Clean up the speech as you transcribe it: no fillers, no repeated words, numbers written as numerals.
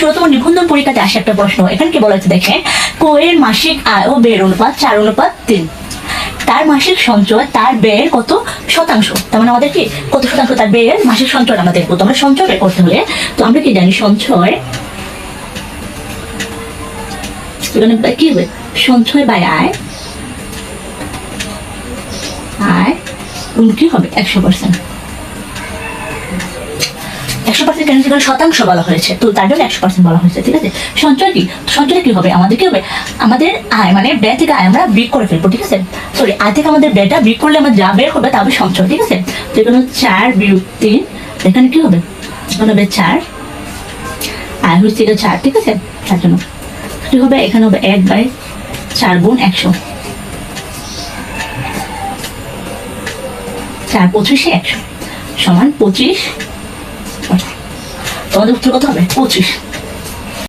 ষোলতম নিবন্ধন পরীক্ষাতে আসে একটা প্রশ্ন। এখানে কি বলা হয়েছে দেখেন, কোয়ের মাসিক আয় ও ব্যয়ের অনুপাত 4:3। তার মাসিক সঞ্চয় তার ব্যয়ের কত শতাংশ, তার মানে আমাদের কি কত শতাংশ তার ব্যয়ের মাসিক সঞ্চয় আমরা দেখবো। তো আমরা সঞ্চয় বের করতে হলে তো আমরা কি জানি, সঞ্চয় এখানে কি হবে, সঞ্চয় বাই আয়, আয় কি হবে 100%। 100% কেন, সেখানে শতাংশ বলা হয়েছে, তো তার জন্য 100% বলা হয়েছে, ঠিক আছে। সঞ্চয় কি, সঞ্চয় কি হবে, আমাদের কি হবে, আমাদের আয় মানে ব্যয় থেকে আয় আমরা বিয়োগ করে ফেলবো, ঠিক আছে। সরি, আয় থেকে আমাদের ব্যয়টা বিয়োগ করলে আমার যা বের হবে তা হবে সঞ্চয়, ঠিক আছে। তো এখানে 4 বিয়োগ 3, এখানে কি হবে, এখানে হবে 4, আয় হচ্ছে 4, ঠিক আছে। তার জন্য কি হবে, এখানে হবে 1/4 গুণ 100, 4 25 100 সমান 25। তোমাদের উত্তর কত হবে, 25।